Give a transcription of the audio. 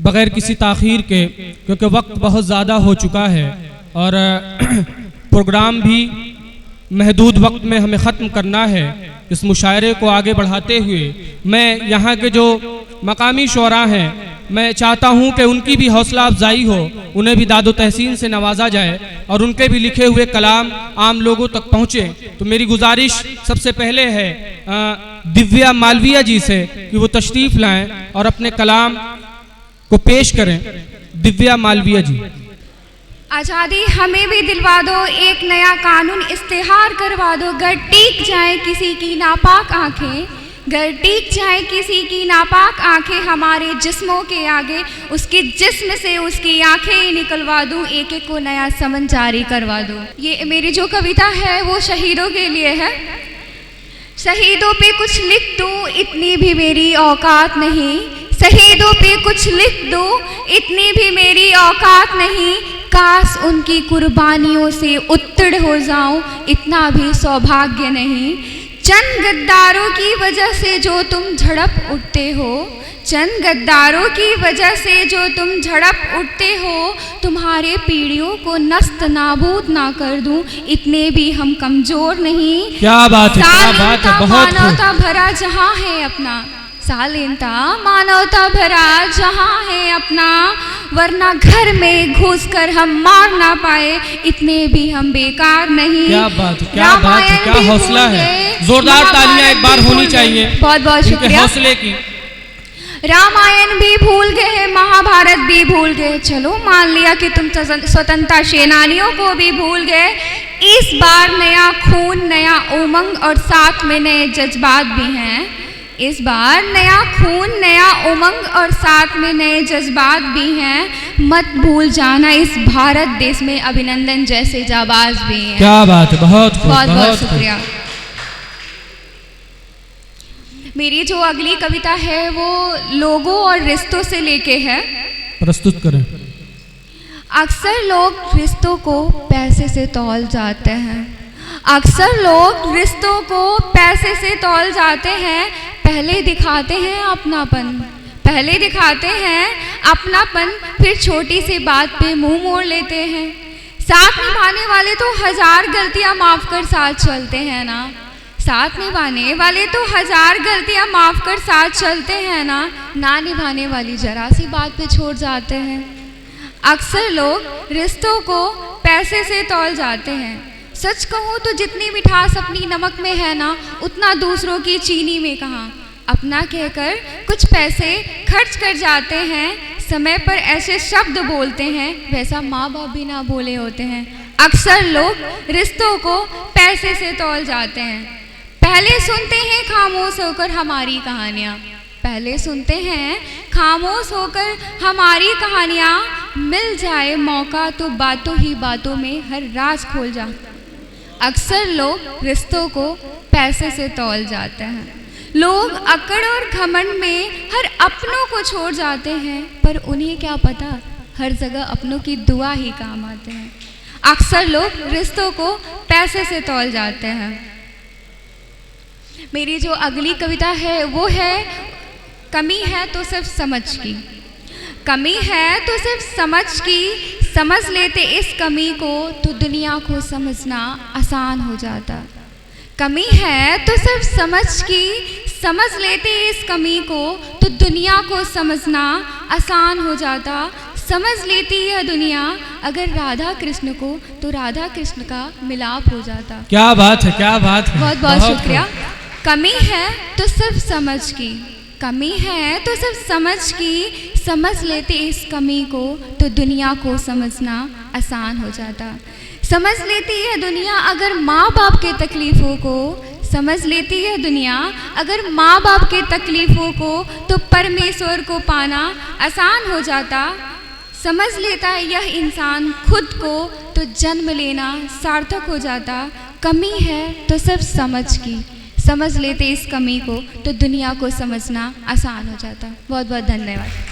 बग़ैर किसी ताख़ीर के, क्योंकि वक्त बहुत ज़्यादा हो चुका है और प्रोग्राम भी महदूद वक्त में हमें ख़त्म करना है, इस मुशायरे को आगे बढ़ाते हुए मैं यहाँ के जो मकामी शुअरा हैं, मैं चाहता हूँ कि उनकी भी हौसला अफजाई हो, उन्हें भी दादो तहसीन से नवाजा जाए और उनके भी लिखे हुए कलाम आम लोगों तक पहुँचे। तो मेरी गुजारिश सबसे पहले है दिव्या मालविया जी से कि वो तशरीफ़ लाएं और अपने कलाम को पेश करें। दिव्या मालविया जी। आज़ादी हमें भी दिलवा दो, एक नया कानून इस्तेहार करवा दो, गर टीक जाए किसी की नापाक आंखें, गर टीक जाए किसी की नापाक आंखें हमारे जिस्मों के आगे, उसके जिस्म से उसकी आंखें निकलवा दूं, एक एक को नया समन जारी करवा दूं। ये मेरी जो कविता है वो शहीदों के लिए है। शहीदों पे कुछ लिख दूं इतनी भी मेरी औकात नहीं, शहीदों पे कुछ लिख दूं इतनी भी मेरी औकात नहीं, काश उनकी कुर्बानियों से उत्तड़ हो जाऊं इतना भी सौभाग्य नहीं। चंद गद्दारों की वजह से जो तुम झड़प उठते हो, चंद गद्दारों की वजह से जो तुम झड़प उठते हो, तुम्हारे पीढ़ियों को नस्त नाबूद ना कर दूं इतने भी हम कमजोर नहीं। क्या बात है, क्या बात है, बहुत मानवता भरा जहां है अपना, सालिनता मानवता भरा जहां है अपना, वरना घर में घुसकर हम मार ना पाए इतने भी हम बेकार नहीं। क्या बात है, क्या बात है, क्या हौसला है, जोरदार तालियां एक बार होनी चाहिए बहुत बहुत शुक्रिया हौसले की। रामायण भी भूल गए, महाभारत भी भूल गए, चलो मान लिया कि तुम स्वतंत्रता सेनानियों को भी भूल गए। इस बार नया खून, नया उमंग और साथ में नए जज्बात भी हैं। इस बार नया खून, नया उमंग और साथ में नए जज्बात भी हैं। मत भूल जाना इस भारत देश में अभिनंदन जैसे जाबाज भी हैं। क्या बात है, बहुत बहुत बहुत शुक्रिया। मेरी जो अगली कविता है वो लोगों और रिश्तों से लेके है। प्रस्तुत करें। अक्सर लोग रिश्तों को पैसे से तौल जाते हैं, अक्सर लोग रिश्तों को पैसे से तौल जाते हैं। पहले दिखाते हैं अपनापन, पहले दिखाते हैं अपनापन, फिर छोटी सी बात पे मुंह मोड़ लेते हैं। साथ निभाने वाले तो हजार गलतियां माफ कर साथ चलते हैं ना, साथ निभाने वाले तो हजार गलतियां माफ कर साथ चलते हैं ना, ना निभाने वाली जरा सी बात पे छोड़ जाते हैं। अक्सर लोग रिश्तों को पैसे से तौल जाते हैं। सच कहूँ तो जितनी मिठास अपनी नमक में है ना, उतना दूसरों की चीनी में कहाँ। अपना कहकर कुछ पैसे खर्च कर जाते हैं, समय पर ऐसे शब्द बोलते हैं वैसा माँ बाप भी ना बोले होते हैं। अक्सर लोग रिश्तों को पैसे से तौल जाते हैं। पहले सुनते हैं खामोश होकर हमारी कहानियाँ, पहले सुनते हैं खामोश होकर हमारी कहानियाँ, मिल जाए मौका तो बातों ही बातों में हर राज खोल जा। अक्सर लोग रिश्तों को पैसे से तौल जाते हैं। लोग अकड़ और घमंड में हर अपनों को छोड़ जाते हैं, पर उन्हें क्या पता हर जगह अपनों की दुआ ही काम आते हैं। अक्सर लोग रिश्तों को पैसे से तौल जाते हैं। मेरी जो अगली कविता है वो है कमी है तो सिर्फ समझ की, कमी है तो सिर्फ समझ की, समझ लेते इस कमी को तो दुनिया को समझना आसान हो जाता। कमी है तो सिर्फ समझ की, समझ लेते इस कमी को तो दुनिया को समझना आसान हो जाता। समझ लेती यह दुनिया अगर राधा कृष्ण को तो राधा कृष्ण का मिलाप हो जाता। क्या बात है, क्या बात है, बहुत बहुत शुक्रिया। कमी है तो सिर्फ समझ की, कमी है तो सिर्फ समझ की, समझ लेते इस कमी को तो दुनिया को समझना आसान हो जाता। समझ लेती है दुनिया अगर माँ बाप के तकलीफ़ों को, समझ लेती है दुनिया अगर माँ बाप के तकलीफ़ों को तो परमेश्वर को पाना आसान हो जाता। समझ लेता है यह इंसान खुद को तो जन्म लेना सार्थक हो जाता। कमी है तो सिर्फ समझ की, समझ लेते इस कमी को तो दुनिया को समझना आसान हो जाता। बहुत बहुत धन्यवाद।